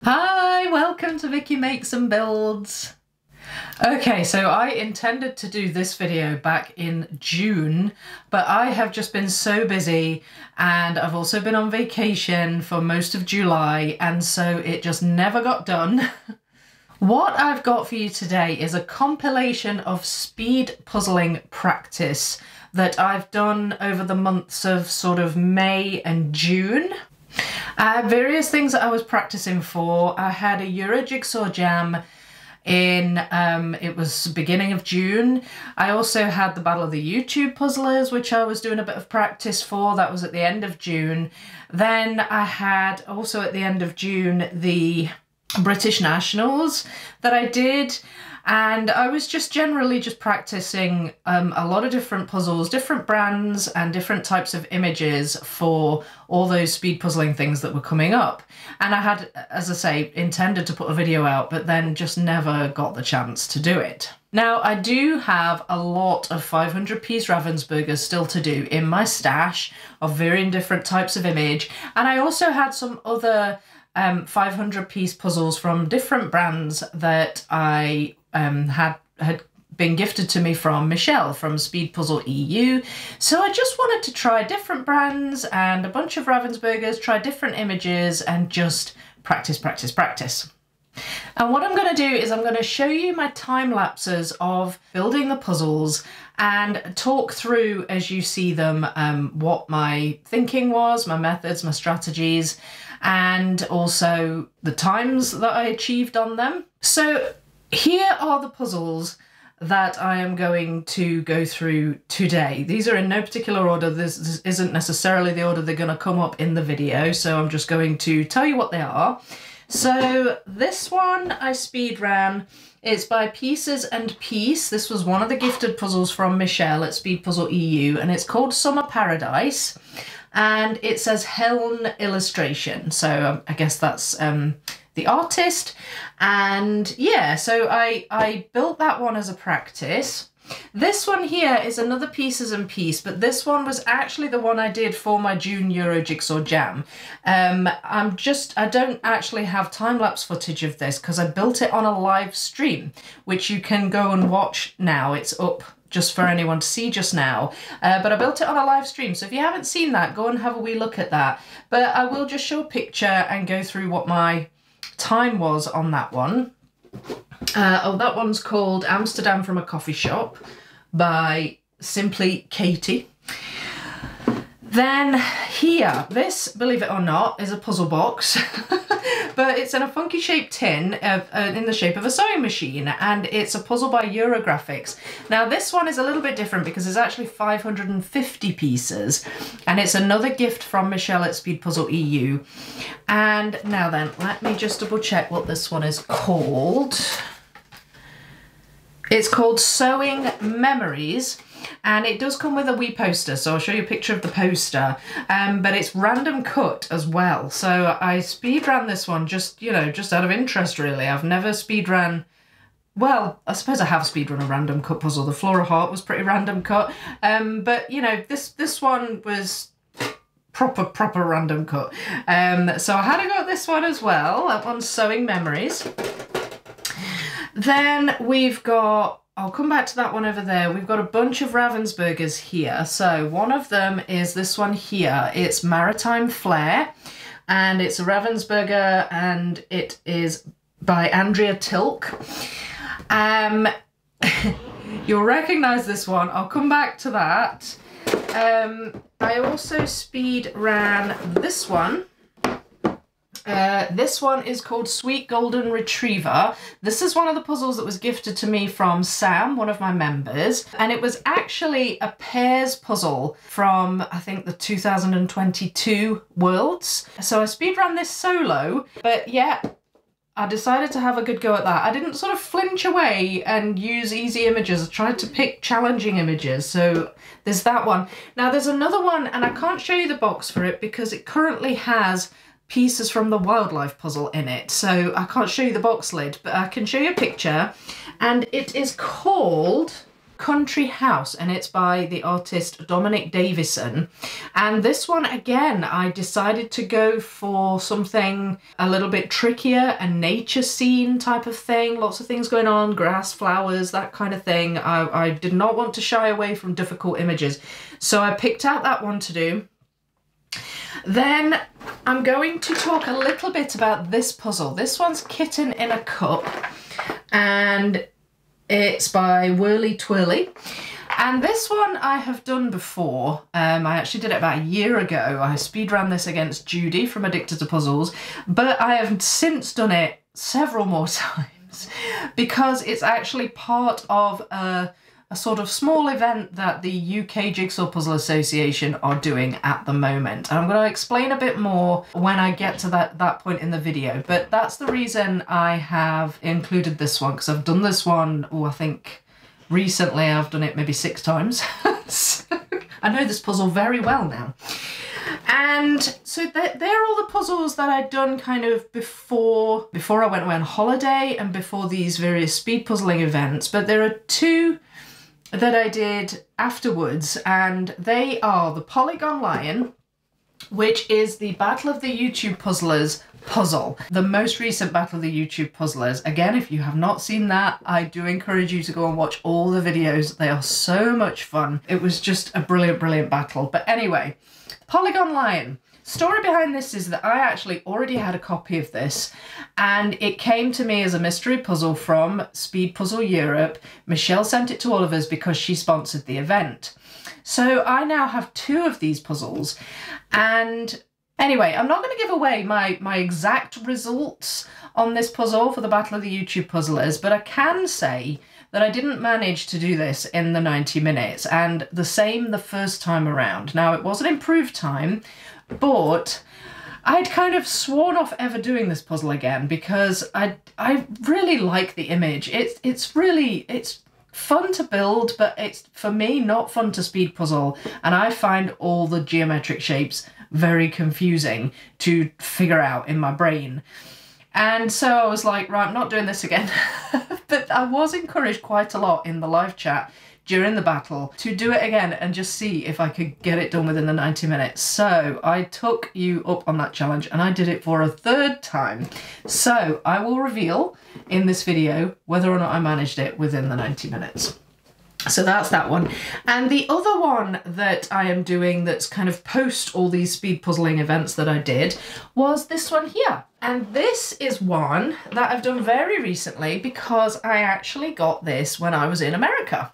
Hi, welcome to Vicky Makes and Builds. Okay, so I intended to do this video back in June, but I have just been so busy and I've also been on vacation for most of July, and so it just never got done. What I've got for you today is a compilation of speed puzzling practice that I've done over the months of sort of May and June. I had various things that I was practicing for. I had a Euro Jigsaw Jam in, it was beginning of June. I also had the Battle of the YouTube Puzzlers, which I was doing a bit of practice for. That was at the end of June. Then I had also at the end of June the British Nationals that I did. And I was just generally just practicing a lot of different puzzles, different brands and different types of images for all those speed puzzling things that were coming up. And I had, as I say, intended to put a video out, but then just never got the chance to do it. Now, I do have a lot of 500-piece Ravensburgers still to do in my stash of varying different types of image. And I also had some other 500-piece puzzles from different brands that I had been gifted to me from Michelle from Speed Puzzle EU. So I just wanted to try different brands and a bunch of Ravensburgers, try different images and just practice. And what I'm going to do is I'm going to show you my time lapses of building the puzzles and talk through as you see them what my thinking was, my methods, my strategies, and also the times that I achieved on them. So here are the puzzles that I am going to go through today. These are in no particular order. This isn't necessarily the order they're going to come up in the video, so I'm just going to tell you what they are. So this one I speed ran. It's by Pieces and Peace. This was one of the gifted puzzles from Michelle at Speed Puzzle EU, and it's called Summer Paradise. And it says Helm Illustration. So I guess that's the artist. And yeah, so I built that one as a practice. This one here is another Pieces and Peace, but this one was actually the one I did for my June Euro Jigsaw Jam. I don't actually have time-lapse footage of this because I built it on a live stream, which you can go and watch now. It's up just for anyone to see just now. But I built it on a live stream, so if you haven't seen that, go and have a wee look at that. But I will just show a picture and go through what my time was on that one. That one's called Amsterdam from a Coffee Shop by Simply Katie. Then here, this, believe it or not, is a puzzle box. But it's in a funky shaped tin in the shape of a sewing machine, and it's a puzzle by Eurographics. Now this one is a little bit different because it's actually 550 pieces, and it's another gift from Michelle at Speed Puzzle EU. And now then, let me just double check what this one is called. It's called Sewing Memories. And it does come with a wee poster, so I'll show you a picture of the poster, but it's random cut as well. So I speed ran this one just, you know, just out of interest really. I've never speed ran, well, I suppose I have speed run a random cut puzzle. The Flora Heart was pretty random cut, but you know, this one was proper random cut. So I had to go at this one as well. That one's Sewing Memories. Then we've got, I'll come back to that one over there. We've got a bunch of Ravensburgers here. So one of them is this one here. It's Maritime Flair, and it's a Ravensburger, and it is by Andrea Tilk. You'll recognise this one. I'll come back to that. I also speed ran this one. This one is called Sweet Golden Retriever. This is one of the puzzles that was gifted to me from Sam, one of my members, and it was actually a pairs puzzle from, I think, the 2022 Worlds. So I speedran this solo, but yeah, I decided to have a good go at that. I didn't sort of flinch away and use easy images. I tried to pick challenging images, so there's that one. Now there's another one, and I can't show you the box for it because it currently has pieces from the wildlife puzzle in it, so I can't show you the box lid, but I can show you a picture, and it is called Country House, and it's by the artist Dominic Davison. And this one, again, I decided to go for something a little bit trickier, a nature scene type of thing, lots of things going on, grass, flowers, that kind of thing. I did not want to shy away from difficult images, so I picked out that one to do. Then I'm going to talk a little bit about this puzzle. This one's Kitten in a Cup, and it's by Whirly Twirly. And this one I have done before. I actually did it about a year ago. I speedran this against Judy from Addicted to Puzzles, but I have since done it several more times because it's actually part of a sort of small event that the UK Jigsaw Puzzle Association are doing at the moment. And I'm going to explain a bit more when I get to that point in the video, but that's the reason I have included this one, because I've done this one, I think recently I've done it maybe 6 times. So I know this puzzle very well now. And so they're all the puzzles that I'd done kind of before I went away on holiday and before these various speed puzzling events, but there are 2 that I did afterwards, and they are the Polygon Lion, which is the Battle of the YouTube Puzzlers puzzle, the most recent Battle of the YouTube Puzzlers. Again, if you have not seen that, I do encourage you to go and watch all the videos. They are so much fun. It was just a brilliant, brilliant battle. But anyway, Polygon Lion. Story behind this is that I actually already had a copy of this, and it came to me as a mystery puzzle from Speed Puzzle Europe. Michelle sent it to all of us because she sponsored the event. So I now have 2 of these puzzles, and anyway, I'm not going to give away my exact results on this puzzle for the Battle of the YouTube Puzzlers, but I can say that I didn't manage to do this in the 90 minutes, and the same the first time around. Now, it was an improved time, but I'd kind of sworn off ever doing this puzzle again because I really like the image. It's fun to build, but it's, for me, not fun to speed puzzle, and I find all the geometric shapes very confusing to figure out in my brain. And so I was like, right, I'm not doing this again. But I was encouraged quite a lot in the live chat during the battle to do it again and just see if I could get it done within the 90 minutes. So I took you up on that challenge and I did it for a 3rd time. So I will reveal in this video whether or not I managed it within the 90 minutes. So that's that one. And the other one that I am doing that's kind of post all these speed puzzling events that I did was this one here. And this is one that I've done very recently because I actually got this when I was in America.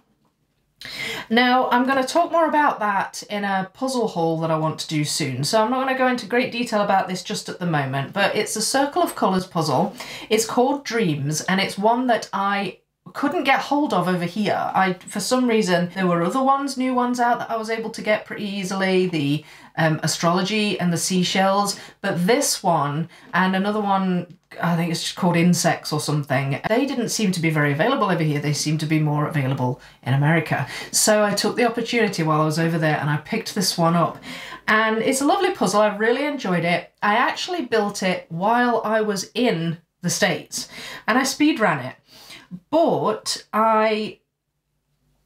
Now, I'm going to talk more about that in a puzzle haul that I want to do soon, so I'm not going to go into great detail about this just at the moment, but it's a Circle of Colours puzzle. It's called Dreams, and it's one that I couldn't get hold of over here. For some reason, there were other ones, new ones out that I was able to get pretty easily, the astrology and the seashells, but this one and another one, I think it's just called Insects or something, they didn't seem to be very available over here. They seem to be more available in America. So I took the opportunity while I was over there and I picked this one up. And it's a lovely puzzle. I really enjoyed it. I actually built it while I was in the States and I speedran it. But I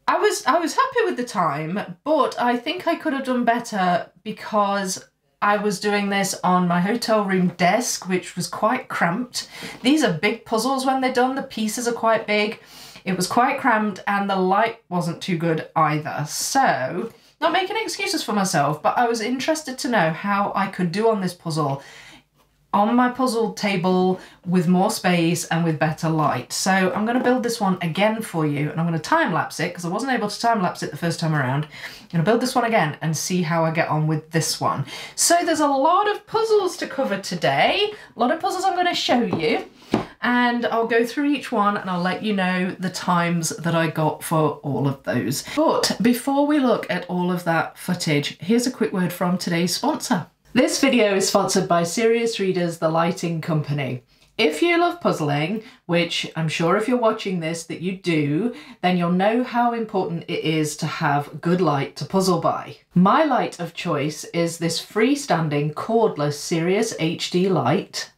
was happy with the time, but I think I could have done better because I was doing this on my hotel room desk, which was quite cramped. These are big puzzles when they're done. The pieces are quite big. It was quite cramped and the light wasn't too good either. So, not making excuses for myself, but I was interested to know how I could do on this puzzle on my puzzle table with more space and with better light. So I'm going to build this one again for you, and I'm going to time-lapse it because I wasn't able to time-lapse it the first time around. I'm going to build this one again and see how I get on with this one. So there's a lot of puzzles to cover today, a lot of puzzles I'm going to show you, and I'll go through each one and I'll let you know the times that I got for all of those. But before we look at all of that footage, here's a quick word from today's sponsor. This video is sponsored by Serious Readers, the lighting company. If you love puzzling, which I'm sure if you're watching this that you do, then you'll know how important it is to have good light to puzzle by. My light of choice is this freestanding cordless Sirius HD light.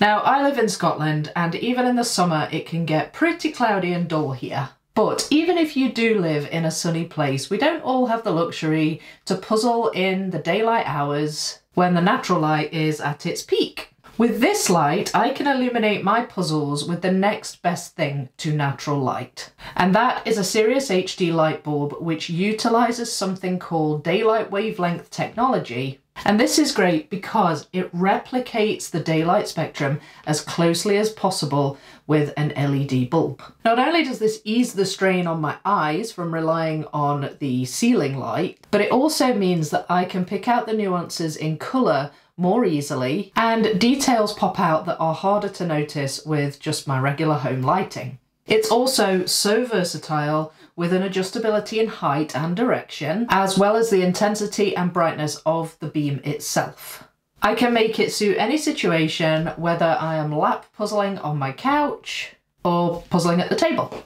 Now, I live in Scotland and even in the summer it can get pretty cloudy and dull here. But even if you do live in a sunny place, we don't all have the luxury to puzzle in the daylight hours when the natural light is at its peak. With this light, I can illuminate my puzzles with the next best thing to natural light. And that is a Sirius HD light bulb, which utilises something called daylight wavelength technology. And this is great because it replicates the daylight spectrum as closely as possible with an LED bulb. Not only does this ease the strain on my eyes from relying on the ceiling light, but it also means that I can pick out the nuances in colour more easily, and details pop out that are harder to notice with just my regular home lighting. It's also so versatile with an adjustability in height and direction, as well as the intensity and brightness of the beam itself. I can make it suit any situation, whether I am lap puzzling on my couch or puzzling at the table.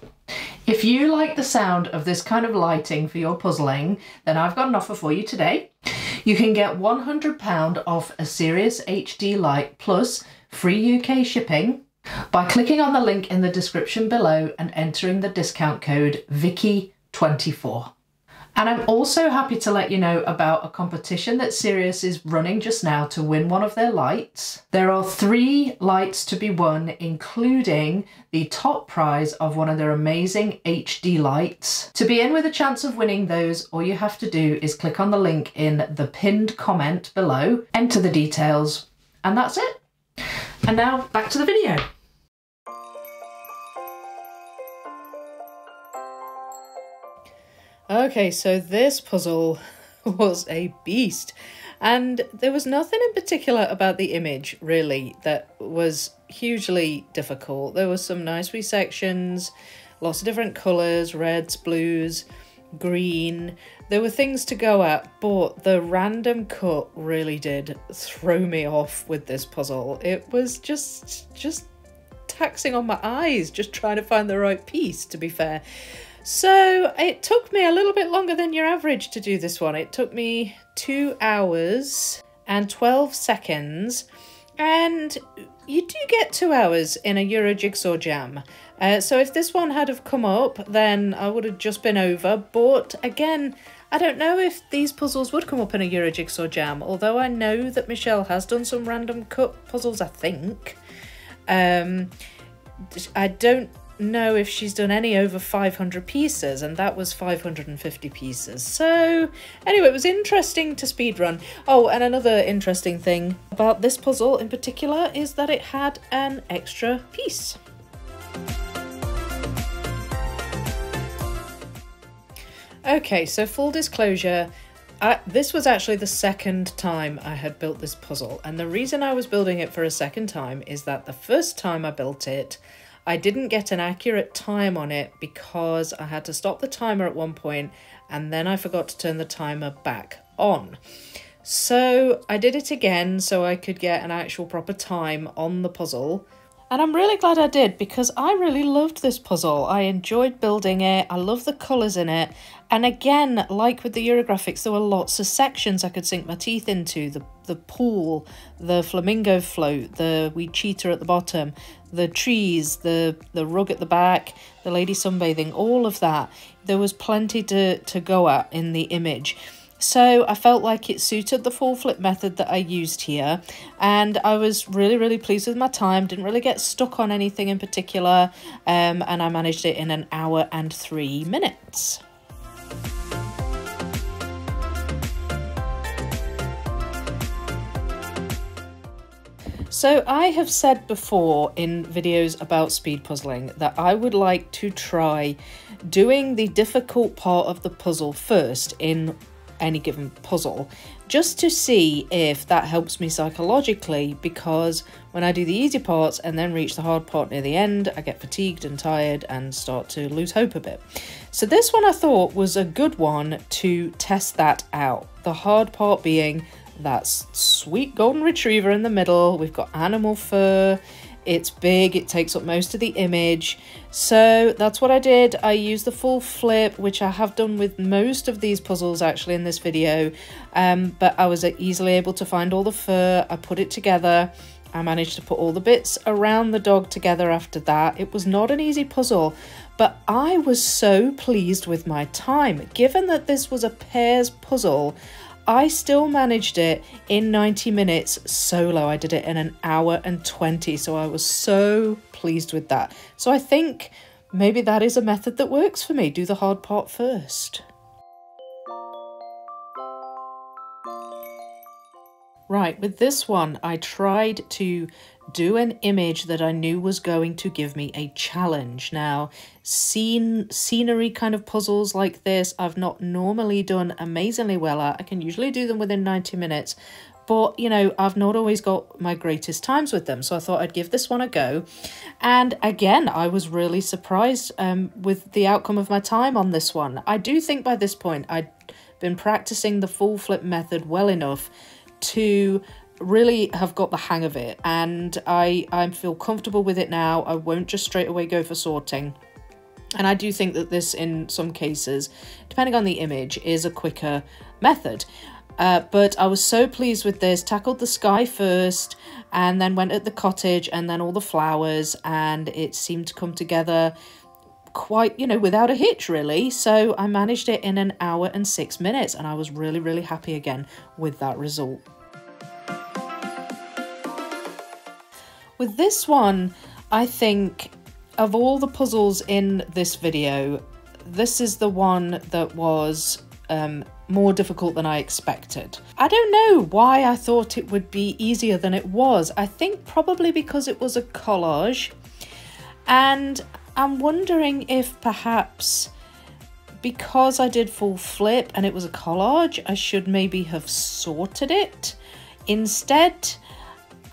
If you like the sound of this kind of lighting for your puzzling, then I've got an offer for you today. You can get £100 off a Sirius HD light plus free UK shipping by clicking on the link in the description below and entering the discount code Vicky24. And I'm also happy to let you know about a competition that Sirius is running just now to win one of their lights. There are 3 lights to be won, including the top prize of one of their amazing HD lights. To be in with a chance of winning those, all you have to do is click on the link in the pinned comment below, enter the details, and that's it. And now back to the video. Okay, so this puzzle was a beast, and there was nothing in particular about the image really that was hugely difficult. There was some nice wee sections, lots of different colours, reds, blues, green. There were things to go at, but the random cut really did throw me off with this puzzle. It was just taxing on my eyes, just trying to find the right piece, to be fair. So it took me a little bit longer than your average to do this one. It took me 2 hours and 12 seconds, and you do get 2 hours in a Euro Jigsaw Jam. So if this one had have come up, then I would have just been over. But again, I don't know if these puzzles would come up in a Euro Jigsaw Jam, although I know that Michelle has done some random cut puzzles, I think. I don't know if she's done any over 500 pieces, and that was 550 pieces. So anyway, it was interesting to speedrun. Oh, and another interesting thing about this puzzle in particular is that it had an extra piece. Okay, so full disclosure, this was actually the second time I had built this puzzle, and the reason I was building it for a second time is that the first time I built it, I didn't get an accurate time on it because I had to stop the timer at one point and then I forgot to turn the timer back on. So I did it again so I could get an actual proper time on the puzzle. And I'm really glad I did because I really loved this puzzle. I enjoyed building it. I love the colours in it. And again, like with the Eurographics, there were lots of sections I could sink my teeth into. The pool, the flamingo float, the wee cheetah at the bottom, the trees, the rug at the back, the lady sunbathing, all of that. There was plenty to go at in the image. So I felt like it suited the full flip method that I used here, and I was really pleased with my time. Didn't really get stuck on anything in particular, and I managed it in 1 hour and 3 minutes. So I have said before in videos about speed puzzling that I would like to try doing the difficult part of the puzzle first in any given puzzle, just to see if that helps me psychologically, because when I do the easy parts and then reach the hard part near the end, I get fatigued and tired and start to lose hope a bit. So this one I thought was a good one to test that out. The hard part being that sweet golden retriever in the middle. We've got animal fur. It's big, it takes up most of the image. So that's what I did. I used the full flip, which I have done with most of these puzzles actually in this video, but I was easily able to find all the fur. I put it together, I managed to put all the bits around the dog together after that. It was not an easy puzzle, but I was so pleased with my time. Given that this was a pairs puzzle, I still managed it in 90 minutes solo. I did it in 1 hour and 20, so I was so pleased with that. So I think maybe that is a method that works for me. Do the hard part first. Right, with this one, I tried to do an image that I knew was going to give me a challenge. Now, scenery kind of puzzles like this, I've not normally done amazingly well at. I can usually do them within 90 minutes, but, you know, I've not always got my greatest times with them. So I thought I'd give this one a go. And again, I was really surprised with the outcome of my time on this one. I do think by this point, I'd been practicing the full flip method well enough to really have got the hang of it, and I feel comfortable with it now. I won't just straight away go for sorting, and I do think that this in some cases, depending on the image, is a quicker method. But I was so pleased with this. Tackled the sky first and then went at the cottage and then all the flowers, and it seemed to come together quite, you know, without a hitch really. So I managed it in 1 hour and 6 minutes, and I was really happy again with that result. With this one, I think of all the puzzles in this video, this is the one that was more difficult than I expected. I don't know why I thought it would be easier than it was. I think probably because it was a collage, and I'm wondering if perhaps because I did full flip and it was a collage, I should maybe have sorted it instead.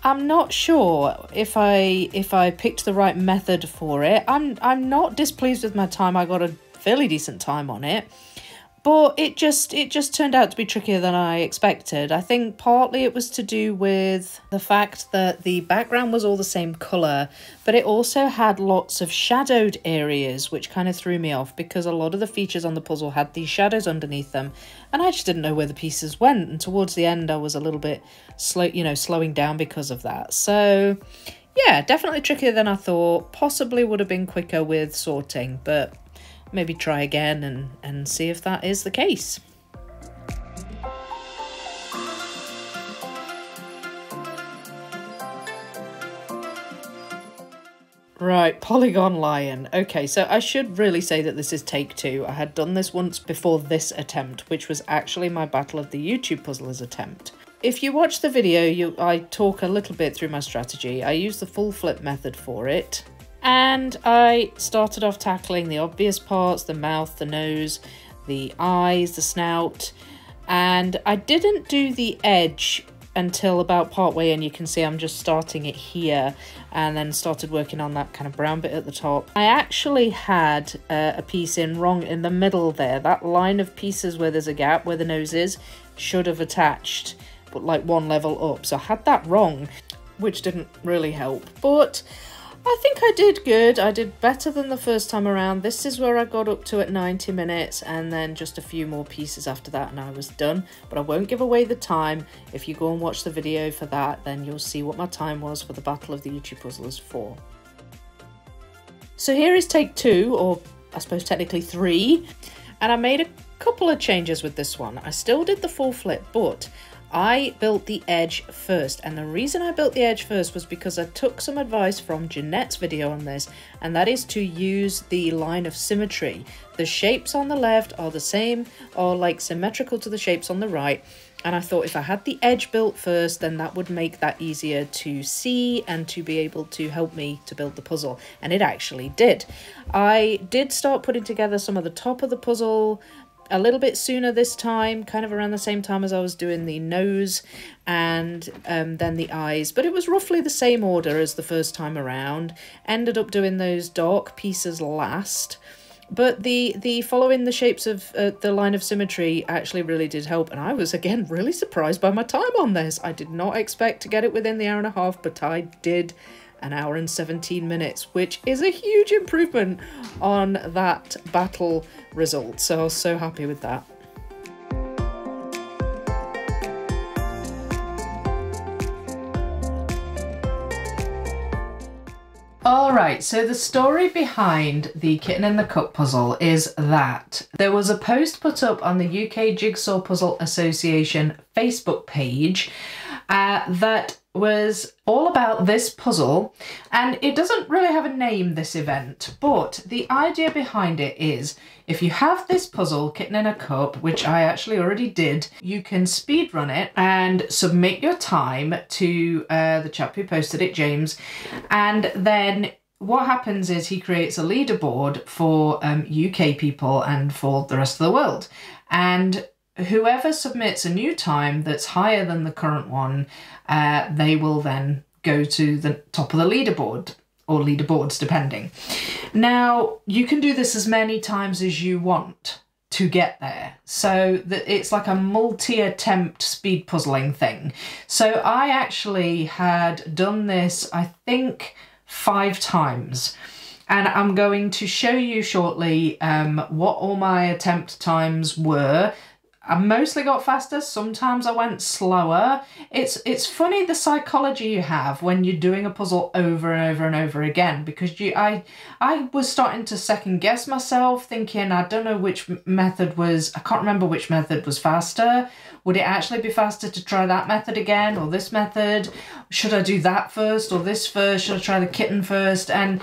I'm not sure if I picked the right method for it. I'm not displeased with my time. I got a fairly decent time on it, but it just turned out to be trickier than I expected. I think partly it was to do with the fact that the background was all the same colour, but it also had lots of shadowed areas, which kind of threw me off because a lot of the features on the puzzle had these shadows underneath them, and I just didn't know where the pieces went. And towards the end, I was a little bit slow, you know, slowing down because of that. So yeah, definitely trickier than I thought. Possibly would have been quicker with sorting, but maybe try again and see if that is the case. Right, Polygon Lion. Okay, so I should really say that this is take 2. I had done this once before this attempt, which was actually my Battle of the YouTube Puzzlers attempt. If you watch the video, I talk a little bit through my strategy. I use the full flip method for it. And I started off tackling the obvious parts, the mouth, the nose, the eyes, the snout, and I didn't do the edge until about part way, and you can see I'm just starting it here and then started working on that kind of brown bit at the top. I actually had a piece in wrong in the middle there. That line of pieces where there's a gap where the nose is should have attached, but like 1 level up. So I had that wrong, which didn't really help, but I think I did good. I did better than the first time around. This is where I got up to at 90 minutes, and then just a few more pieces after that and I was done. But I won't give away the time. If you go and watch the video for that, then you'll see what my time was for the Battle of the YouTube Puzzlers 4. So here is take 2, or I suppose technically 3, and I made a couple of changes with this one. I still did the full flip, but I built the edge first, and the reason I built the edge first was because I took some advice from Jeanette's video on this, and that is to use the line of symmetry. The shapes on the left are the same, or like symmetrical to the shapes on the right, and I thought if I had the edge built first, then that would make that easier to see and to be able to help me to build the puzzle, and it actually did. I did start putting together some of the top of the puzzle a little bit sooner this time, kind of around the same time as I was doing the nose and then the eyes, but it was roughly the same order as the first time around. Ended up doing those dark pieces last, but the following the shapes of the line of symmetry actually really did help, and I was again really surprised by my time on this. I did not expect to get it within the hour and a half, but I did. 1 hour and 17 minutes, which is a huge improvement on that battle result. So I was so happy with that. Alright, so the story behind the Kitten in the Cup puzzle is that there was a post put up on the UK Jigsaw Puzzle Association Facebook page that was all about this puzzle, and it doesn't really have a name, this event, but the idea behind it is if you have this puzzle, Kitten in a Cup, which I actually already did, you can speedrun it and submit your time to the chap who posted it, James, and then what happens is he creates a leaderboard for UK people and for the rest of the world, and whoever submits a new time that's higher than the current one, they will then go to the top of the leaderboard, or leaderboards depending. Now, you can do this as many times as you want to get there. So it's like a multi-attempt speed puzzling thing. So I actually had done this, I think, 5 times. And I'm going to show you shortly what all my attempt times were. I mostly got faster, sometimes I went slower. It's funny the psychology you have when you're doing a puzzle over and over and over again, because I was starting to second guess myself, thinking I don't know which method was, I can't remember which method was faster. Would it actually be faster to try that method again, or this method? Should I do that first or this first? Should I try the kitten first? And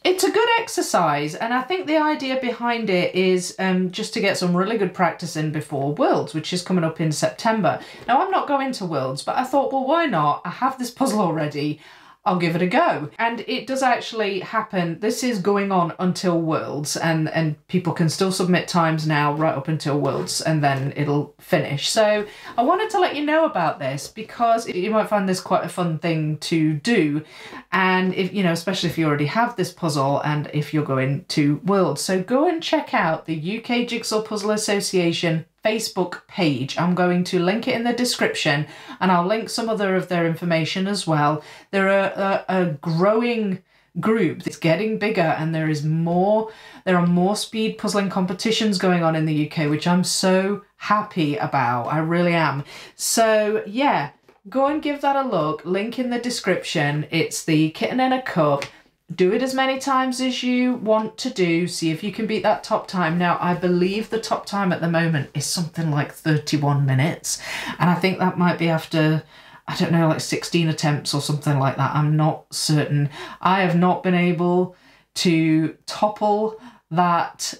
it's a good exercise, and I think the idea behind it is just to get some really good practice in before Worlds, which is coming up in September. Now, I'm not going to Worlds, but I thought, well, why not? I have this puzzle already. I'll give it a go. And it does actually happen. This is going on until Worlds, and people can still submit times now right up until Worlds, and then it'll finish. So I wanted to let you know about this because you might find this quite a fun thing to do. And if, you know, especially if you already have this puzzle and if you're going to Worlds. So go and check out the UK Jigsaw Puzzle Association Facebook page. I'm going to link it in the description, and I'll link some other of their information as well. They're a growing group that's getting bigger, and there are more speed puzzling competitions going on in the UK, which I'm so happy about. I really am. So yeah, go and give that a look. Link in the description. It's the Kitten in a Cup. Do it as many times as you want to do. See if you can beat that top time. Now, I believe the top time at the moment is something like 31 minutes. And I think that might be after, I don't know, like 16 attempts or something like that. I'm not certain. I have not been able to topple that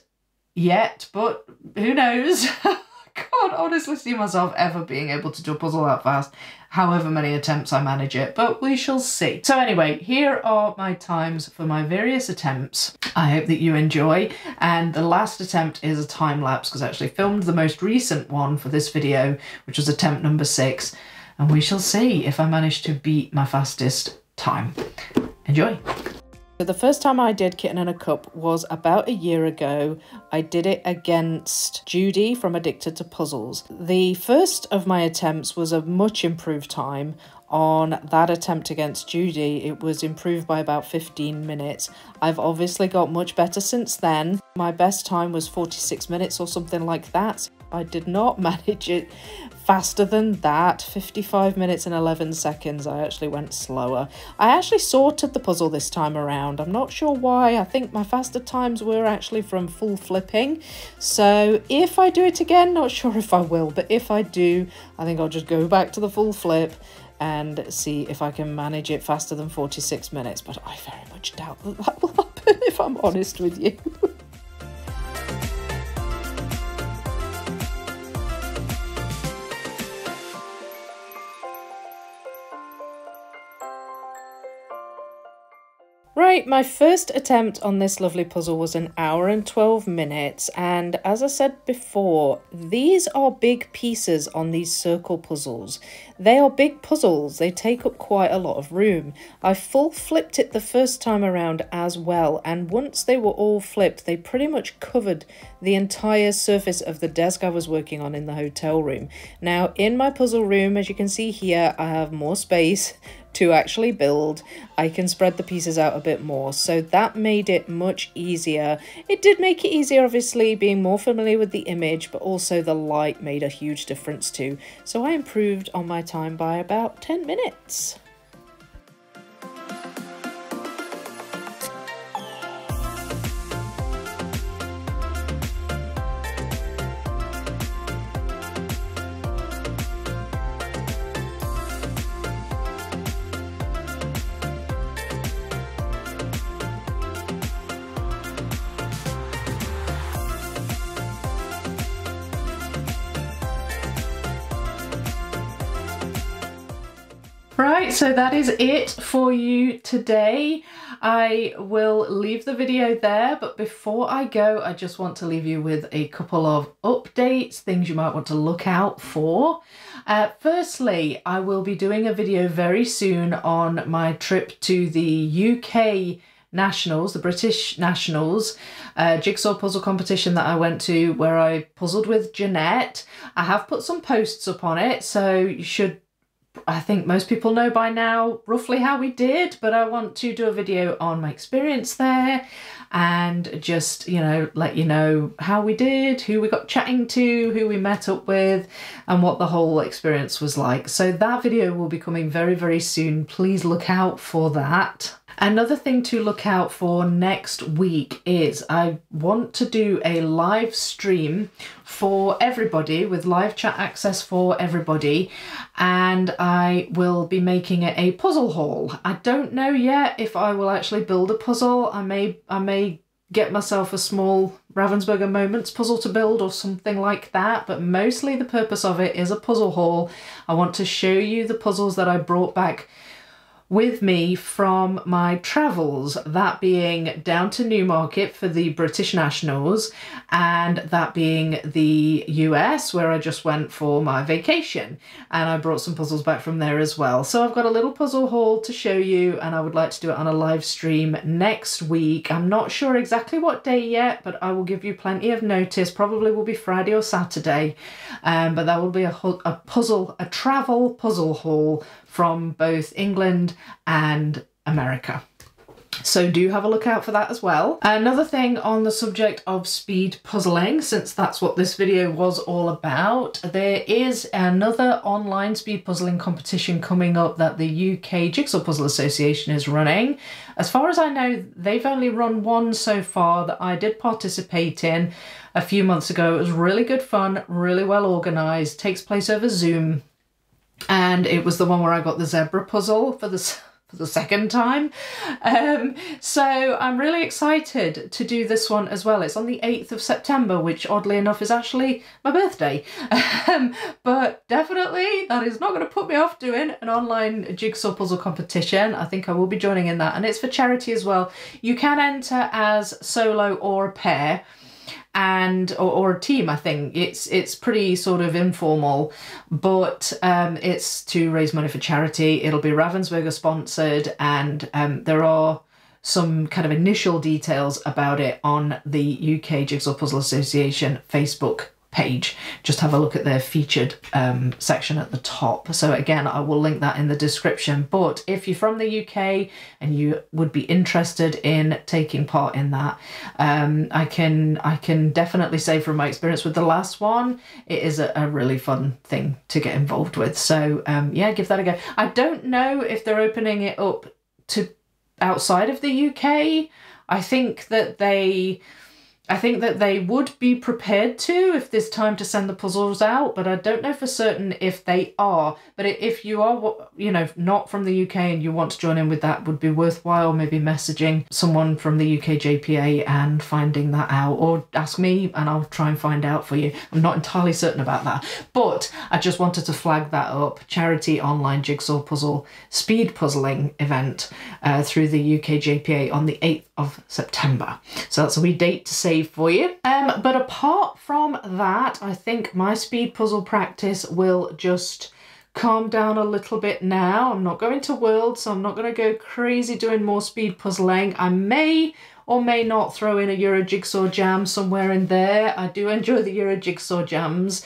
yet, but who knows? I can't honestly see myself ever being able to do a puzzle that fast, however many attempts I manage it, but we shall see. So anyway, here are my times for my various attempts. I hope that you enjoy, and the last attempt is a time lapse because I actually filmed the most recent one for this video, which was attempt number 6, and we shall see if I manage to beat my fastest time. Enjoy. So the first time I did Kitten in a Cup was about a year ago. I did it against Judy from Addicted to Puzzles. The first of my attempts was a much improved time. On that attempt against Judy, it was improved by about 15 minutes. I've obviously got much better since then. My best time was 46 minutes or something like that. I did not manage it faster than that. 55 minutes and 11 seconds. I actually went slower. I actually sorted the puzzle this time around. I'm not sure why. I think my faster times were actually from full flipping. So if I do it again, not sure if I will, but if I do, I think I'll just go back to the full flip and see if I can manage it faster than 46 minutes. But I very much doubt that that will happen, if I'm honest with you. Right, my first attempt on this lovely puzzle was 1 hour and 12 minutes, and as I said before, these are big pieces on these circle puzzles. They are big puzzles, they take up quite a lot of room. I full flipped it the first time around as well, and once they were all flipped, they pretty much covered the entire surface of the desk I was working on in the hotel room. Now, in my puzzle room, as you can see here, I have more space to actually build. I can spread the pieces out a bit more, so that made it much easier. It did make it easier, obviously, being more familiar with the image, but also the light made a huge difference too. So I improved on my time by about 10 minutes. Right, so that is it for you today. I will leave the video there, but before I go, I just want to leave you with a couple of updates, things you might want to look out for. Firstly, I will be doing a video very soon on my trip to the UK Nationals, the British Nationals, jigsaw puzzle competition that I went to where I puzzled with Jeanette. I have put some posts up on it, so you should, I think most people know by now roughly how we did, but I want to do a video on my experience there and just, you know, let you know how we did, who we got chatting to, who we met up with, and what the whole experience was like. So that video will be coming very, very soon. Please look out for that. Another thing to look out for next week is I want to do a live stream for everybody with live chat access for everybody, and I will be making it a puzzle haul. I don't know yet if I will actually build a puzzle. I may get myself a small Ravensburger Moments puzzle to build or something like that, but mostly the purpose of it is a puzzle haul. I want to show you the puzzles that I brought back with me from my travels, that being down to Newmarket for the British Nationals and that being the US where I just went for my vacation, and I brought some puzzles back from there as well. So I've got a little puzzle haul to show you, and I would like to do it on a live stream next week. I'm not sure exactly what day yet, but I will give you plenty of notice. Probably will be Friday or Saturday, but that will be a travel puzzle haul from both England and America. So do have a look out for that as well. Another thing on the subject of speed puzzling, since that's what this video was all about, there is another online speed puzzling competition coming up that the UK Jigsaw Puzzle Association is running. As far as I know, they've only run one so far that I did participate in a few months ago. It was really good fun, really well organised, takes place over Zoom. And it was the one where I got the zebra puzzle for the second time. So I'm really excited to do this one as well. It's on the 8th of September, which oddly enough is actually my birthday. But definitely that is not going to put me off doing an online jigsaw puzzle competition. I think I will be joining in that, and it's for charity as well. You can enter as solo or a pair, and or a team. I think it's pretty sort of informal, but it's to raise money for charity. It'll be Ravensburger sponsored, and there are some kind of initial details about it on the UK Jigsaw Puzzle Association Facebook page. Just have a look at their featured section at the top. So again, I will link that in the description. But if you're from the UK and you would be interested in taking part in that, I can definitely say from my experience with the last one, it is a really fun thing to get involved with. So yeah, give that a go. I don't know if they're opening it up to outside of the UK. I think that they would be prepared to if there's time to send the puzzles out, but I don't know for certain if they are. But if you are, you know, not from the UK and you want to join in with that, would be worthwhile maybe messaging someone from the UKJPA and finding that out, or ask me and I'll try and find out for you. I'm not entirely certain about that, but I just wanted to flag that up. Charity online jigsaw puzzle speed puzzling event through the UKJPA on the 8th of September. So that's a wee date to save for you. But apart from that, I think my speed puzzle practice will just calm down a little bit now. I'm not going to World, so I'm not going to go crazy doing more speed puzzling. I may or may not throw in a Euro Jigsaw Jam somewhere in there. I do enjoy the Euro Jigsaw Jams,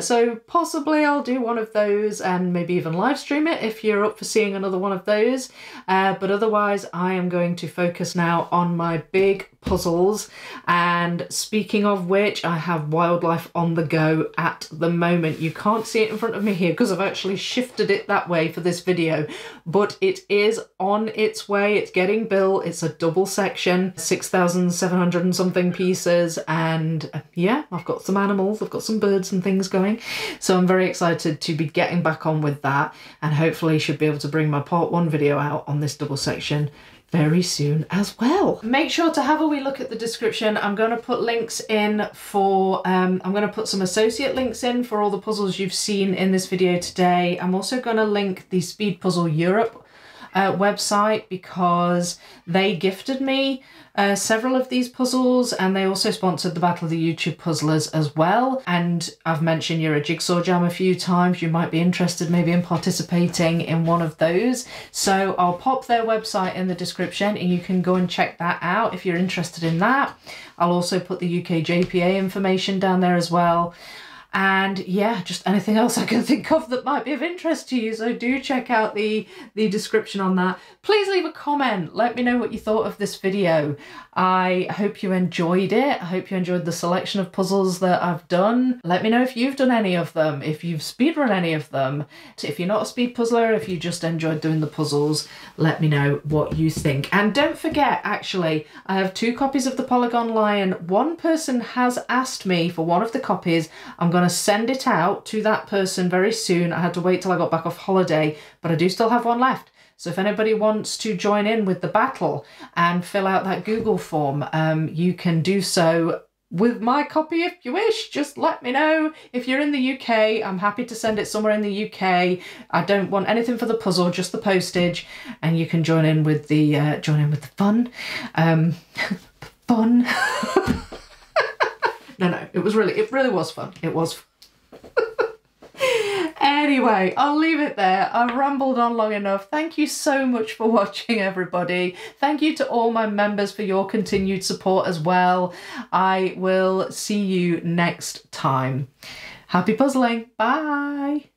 so possibly I'll do one of those and maybe even live stream it if you're up for seeing another one of those. But otherwise, I am going to focus now on my big puzzles, and speaking of which, I have wildlife on the go at the moment. You can't see it in front of me here because I've actually shifted it that way for this video, but it is on its way. It's getting built. It's a double section, 6,700 and something pieces, and yeah, I've got some animals, I've got some birds and things going, so I'm very excited to be getting back on with that, and hopefully should be able to bring my part 1 video out on this double section very soon as well. Make sure to have a wee look at the description. I'm going to put links in for, I'm going to put some associate links in for all the puzzles you've seen in this video today. I'm also going to link the Speed Puzzle Europe website because they gifted me several of these puzzles, and they also sponsored the Battle of the YouTube Puzzlers as well. And I've mentioned Euro Jigsaw Jam a few times. You might be interested maybe in participating in one of those. So I'll pop their website in the description and you can go and check that out if you're interested in that. I'll also put the UKJPA information down there as well. And yeah, just anything else I can think of that might be of interest to you. So do check out the description on that. Please leave a comment. Let me know what you thought of this video. I hope you enjoyed it. I hope you enjoyed the selection of puzzles that I've done. Let me know if you've done any of them, if you've speedrun any of them. If you're not a speed puzzler, if you just enjoyed doing the puzzles, let me know what you think. And don't forget, actually, I have 2 copies of the Polygon Lion. One person has asked me for one of the copies. I'm going to send it out to that person very soon. I had to wait till I got back off holiday, but I do still have one left. So if anybody wants to join in with the battle and fill out that Google form, you can do so with my copy if you wish. Just let me know. If you're in the UK, I'm happy to send it somewhere in the UK. I don't want anything for the puzzle, just the postage, and you can join in with the fun. Fun. No, it really was fun. It was fun. Anyway, I'll leave it there. I've rambled on long enough. Thank you so much for watching, everybody. Thank you to all my members for your continued support as well. I will see you next time. Happy puzzling. Bye.